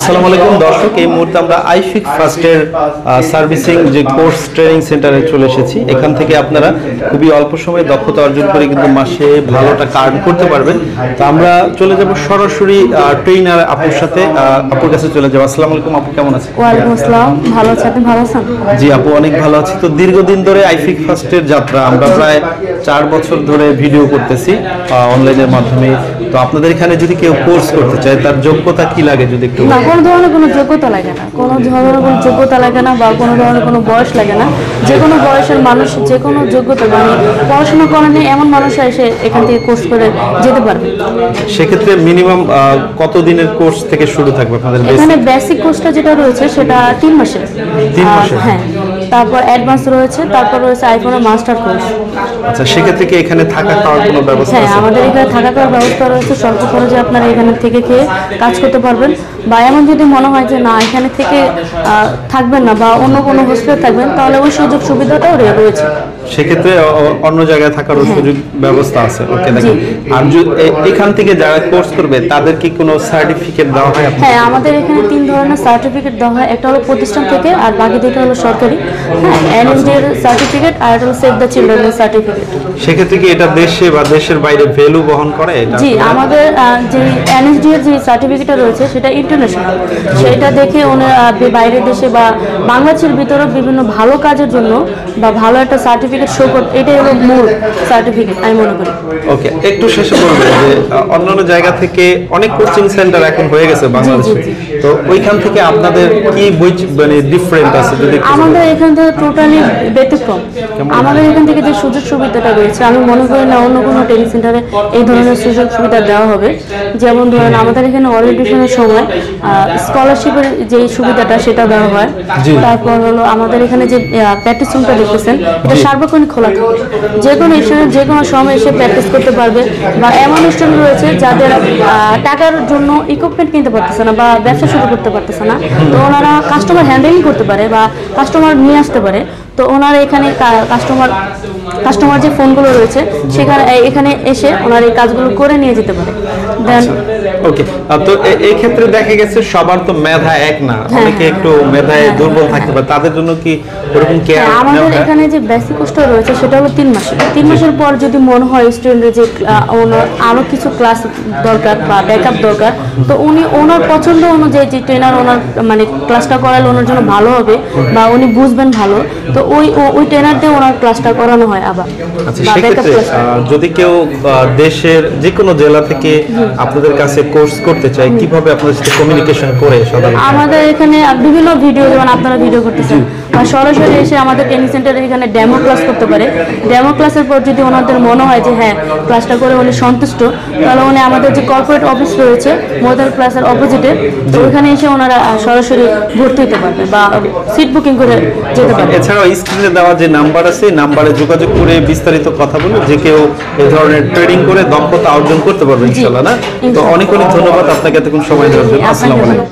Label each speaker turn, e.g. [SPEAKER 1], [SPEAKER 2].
[SPEAKER 1] আসসালামু আলাইকুম দর্শক, এই মুহূর্তে আমরা আইফিক ফার্স্টের সার্ভিসিং যে কোর্স ট্রেনিং সেন্টারে চলে এসেছি। এখান থেকে আপনারা খুবই অল্প সময়ে দক্ষতা অর্জন করে কিন্তু মাসে ভালো টাকা আর্ন করতে পারবেন। তো আমরা চলে যাব সরাসরি ট্রেনার আপুর সাথে, আপুর কাছে চলে যাব। আসসালামু আলাইকুম আপু, কেমন আছেন?
[SPEAKER 2] ওয়ালাইকুম আসসালাম, ভালো আছেন? আপনি ভালো আছেন?
[SPEAKER 1] জি আপু, অনেক ভালো আছি। তো দীর্ঘদিন ধরে আইফিক ফার্স্টের যাত্রা, আমরা প্রায় 4 বছর ধরে ভিডিও করতেছি অনলাইনের মাধ্যমে। তো আপনাদের এখানে যদি কেউ কোর্স করতে চায় তার যোগ্যতা কি লাগে যদি একটু?
[SPEAKER 2] না, কোনো ধরনের কোনো যোগ্যতা লাগে না, কোনো ধরনের কোনো যোগ্যতা লাগে না বা কোনো ধরনের কোনো বয়স লাগে না। যে কোনো বয়সের মানুষ যে কোনো যোগ্যতা মানে পড়াশোনা করেনি এমন মানুষ এসে এখান থেকে কোর্স করে যেতে পারবে।
[SPEAKER 1] সেক্ষেত্রে মিনিমাম কত দিনের কোর্স থেকে শুরু থাকবে আপনাদের?
[SPEAKER 2] এখানে বেসিক কোর্সটা যেটা রয়েছে সেটা 3 মাসের।
[SPEAKER 1] 3 মাসের?
[SPEAKER 2] হ্যাঁ, তারপর অ্যাডভান্স রয়েছে, তারপর রয়েছে আইফোনের মাস্টার কোর্স।
[SPEAKER 1] আচ্ছা, সেক্ষেত্রে কি এখানে থাকা খাওয়ার কোনো ব্যবস্থা
[SPEAKER 2] হ্যাঁ,
[SPEAKER 1] আছে?
[SPEAKER 2] আমাদের এখানে থাকা খাওয়ার ব্যবস্থা রয়েছে। স্বল্প খরচে আপনারা এখানে থেকে খেয়ে কাজ করতে পারবেন। বা এমন যদি মনে হয় যে না এখানে থেকে থাকবেন না বা অন্য কোনো হোস্টেলে থাকবেন, তাহলে ওই সুযোগ সুবিধাটাও রয়েছে।
[SPEAKER 1] সেক্ষেত্রে অন্য জায়গায় থাকার সুযোগ ব্যবস্থা আছে। ওকে, দেখুন, আর এখান থেকে যারা কোর্স করবে তাদের কি কোনো সার্টিফিকেট দেওয়া হয়?
[SPEAKER 2] হ্যাঁ, আমাদের এখানে 3 ধরনের সার্টিফিকেট দেওয়া হয়। একটা হলো প্রতিষ্ঠান থেকে, আর বাকি দুটো হলো সরকারি। হ্যাঁ, এনএসডি এর সার্টিফিকেট আর একটা হলো সেভ দ্য চিলড্রেনের সার্টিফিকেট।
[SPEAKER 1] সেক্ষেত্রে কি এটা দেশে বা দেশের বাইরে ভ্যালু বহন করে?
[SPEAKER 2] জি, আমাদের যে এনএসডি এর যে সার্টিফিকেটটা রয়েছে সেটা ইন্টারন্যাশনাল। সেটা দেখে ওনারা বাইরের দেশে বা বাংলাদেশের ভিতরে বিভিন্ন ভালো কাজের জন্য বা ভালো একটা সার্টিফিকেট শো করতে, এটাই হলো মূল সার্টিফিকেট আমি মনে করি।
[SPEAKER 1] ওকে, একটু শেষে বলবেন যে অন্যান্য জায়গা থেকে অনেক কোচিং সেন্টার এখন হয়ে গেছে বাংলাদেশে, তো ওইখান থেকে আপনাদের কি মানে ডিফারেন্ট আছে যদি?
[SPEAKER 2] আমাদের এখান থেকে টোটালি ব্যতিক্রম। আমাদের এখান থেকে যে সুযোগ সুবিধাটা রয়েছে আমি মনে করি না অন্য কোনো ট্রেনিং সেন্টারে এই ধরনের সুযোগ সুবিধা দেওয়া হবে। যেমন ধরেন আমাদের এখানে ওরিয়েন্টেশনের সময় স্কলারশিপের যে সুবিধাটা সেটা দেওয়া হয়। তারপর হলো আমাদের এখানে যে প্র্যাকটিস রুমটা দেখতেছেন এটা সার্বক্ষণিক খোলা থাকে। যে কোনো স্টুডেন্ট যে কোনো সময় এসে প্র্যাকটিস করতে পারবে। বা এমন স্টুডেন্ট রয়েছে যাদের টাকার জন্য ইকুইপমেন্ট কিনতে পারতেছে না বা ব্যবসা শুরু করতে পারতেছে না, তো ওনারা কাস্টমার হ্যান্ডেলিং করতে পারে বা কাস্টমার নিয়ে আসতে পারে। তো ওনারা এখানে কাস্টমার যে ফোনগুলো রয়েছে সেখানে এখানে এসে ওনারা এই কাজগুলো করে নিয়ে যেতে পারে। দেন
[SPEAKER 1] ওকে, তো এই ক্ষেত্রে দেখা গেছে সবার তো মেধা এক না, অনেকে একটু মেধায় দুর্বল থাকতে পারে, তাদের জন্য কি ওরকম কেয়ার?
[SPEAKER 2] আমাদের এখানে যে বেসিক কোর্সটা রয়েছে সেটা হলো 3 মাসের। 3 মাসের পর যদি মনে হয় স্টুডেন্টের যে আরো কিছু ক্লাস দরকার বা ব্যাকআপ দরকার, তো উনি ওনার পছন্দ অনুযায়ী যে ট্রেনার ওনার মানে ক্লাসটা করালে ওনার জন্য ভালো হবে বা উনি বুঝবেন ভালো, তো ওই ট্রেনার দিয়ে ওনার ক্লাসটা করানো হয় আবার।
[SPEAKER 1] আচ্ছা, সেক্ষেত্রে যদি কেউ দেশের যে কোনো জেলা থেকে আপনাদের কাছে কোর্স করতে চায়, কিভাবে আপনাদের সাথে কমিউনিকেশন করে?
[SPEAKER 2] আমাদের এখানে বিভিন্ন ভিডিও, যেমন আপনারা ভিডিও করতেছেন, বা সরাসরি এসে আমাদের ট্রেনিং সেন্টারে এখানে ডেমো ক্লাস করতে পারে। ডেমো ক্লাসের পর যদি ওনাদের মনে হয় যে হ্যাঁ ক্লাসটা করে উনি সন্তুষ্ট, তাহলে উনি আমাদের যে কর্পোরেট অফিস রয়েছে মোদার ক্লাসের অপোজিটে, তো ওখানে এসে ওনারা সরাসরি ভর্তি হতে পারবে বা সিট বুকিং করে যেতে পারবে।
[SPEAKER 1] এছাড়াও স্ক্রিনে দেওয়া যে নাম্বার আছে নাম্বারে যোগাযোগ করে বিস্তারিত কথা বলে যে কেউ এই ধরনের ট্রেনিং করে দক্ষতা অর্জন করতে পারবে ইনশাআল্লাহ। না, তো অনেক অনেক ধন্যবাদ আপনাকে এতক্ষণ সময় দেওয়ার জন্য। আসসালামু আলাইকুম।